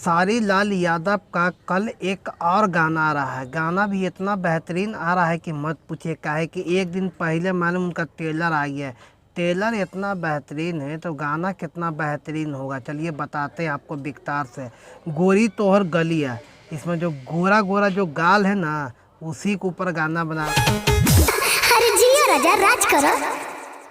खेसारी लाल यादव का कल एक और गाना आ रहा है। गाना भी इतना बेहतरीन आ रहा है कि मत पूछिए। काहे कि एक दिन पहले मालूम उनका ट्रेलर आ गया है। ट्रेलर इतना बेहतरीन है तो गाना कितना बेहतरीन होगा चलिए बताते हैं आपको विस्तार से। गोरी तोहर गलिया, इसमें जो गोरा गोरा जो गाल है ना, उसी के ऊपर गाना बना। अरे जिया राजा राज करो।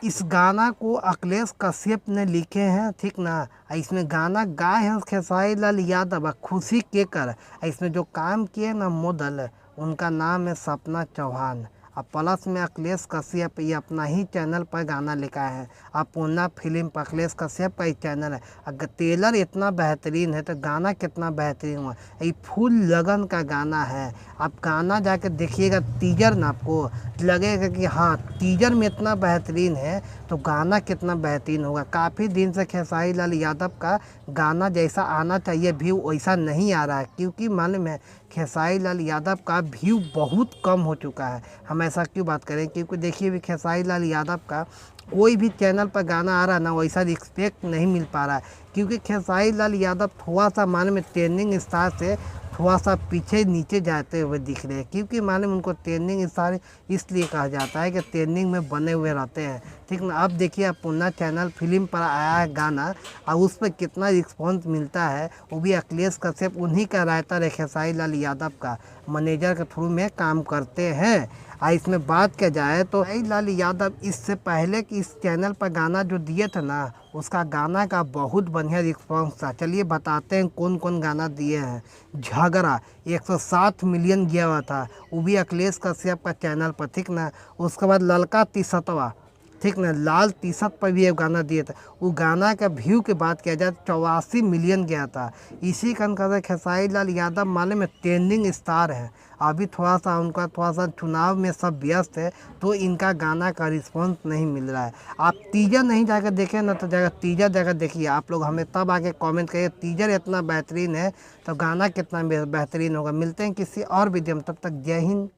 इस गाना को अखिलेश कश्यप ने लिखे हैं, ठीक ना। इसमें गाना गाए हैं खेसारी लाल यादव खुशी केकर। इसमें जो काम किए ना मॉडल, उनका नाम है सपना चौहान। अब प्लस में अखिलेश कश्यप ये अपना ही चैनल पर गाना लिखा है। अब पूर्णा फिल्म पर अखिलेश कश्यप का ही चैनल है। अगर ट्रेलर इतना बेहतरीन है तो गाना कितना बेहतरीन हुआ। ये फुल लगन का गाना है। आप गाना जाके देखिएगा टीजर ना, आपको लगेगा कि हाँ टीजर में इतना बेहतरीन है तो गाना कितना बेहतरीन होगा। काफ़ी दिन से खेसारी लाल यादव का गाना जैसा आना चाहिए व्यू वैसा नहीं आ रहा है, क्योंकि मालूम है खेसारी लाल यादव का व्यू बहुत कम हो चुका है। हम ऐसा क्यों बात करें, क्योंकि देखिए भी खेसारी लाल यादव का कोई भी चैनल पर गाना आ रहा है ना, वैसा रिस्पेक्ट नहीं मिल पा रहा है। क्योंकि खेसारी लाल यादव थोड़ा सा मालूम है ट्रेंडिंग स्टार से थोड़ा सा पीछे नीचे जाते हुए दिख रहे हैं। क्योंकि मालूम उनको ट्रेंडिंग स्टार इसलिए कहा जाता है कि ट्रेंडिंग में बने हुए रहते हैं, ठीक ना। अब देखिए अब पूर्णा चैनल फिल्म पर आया है गाना और उस पर कितना रिस्पॉन्स मिलता है। वो भी अखिलेश कश्यप उन्हीं का राइटर है, खेसारी लाल यादव का मैनेजर के थ्रू में काम करते हैं। इसमें बात किया जाए तो खेसारी लाल यादव इससे पहले कि इस चैनल पर गाना जो दिए थे ना, उसका गाना का बहुत बढ़िया रिस्पॉन्स था। चलिए बताते हैं कौन कौन गाना दिए हैं। झगड़ा 107 मिलियन गया हुआ था, वो भी अखिलेश कश्यप का चैनल पर, ठीक ना। उसके बाद ललका तिसतवा, ठीक ना, लाल टी शर्ट पर भी एक गाना दिए थे। वो गाना का व्यू की बात किया जाए 84 मिलियन गया था। इसी कारण का खेसारी लाल यादव माले में ट्रेंडिंग स्टार है। अभी थोड़ा सा उनका थोड़ा सा चुनाव में सब व्यस्त है तो इनका गाना का रिस्पॉन्स नहीं मिल रहा है। आप टीजर नहीं जाकर देखें ना तो जाकर टीजर जाकर देखिए। आप लोग हमें तब आके कमेंट करिए टीजर इतना बेहतरीन है तो गाना कितना बेहतरीन होगा। मिलते हैं किसी और वीडियो में, तब तक जय हिंद।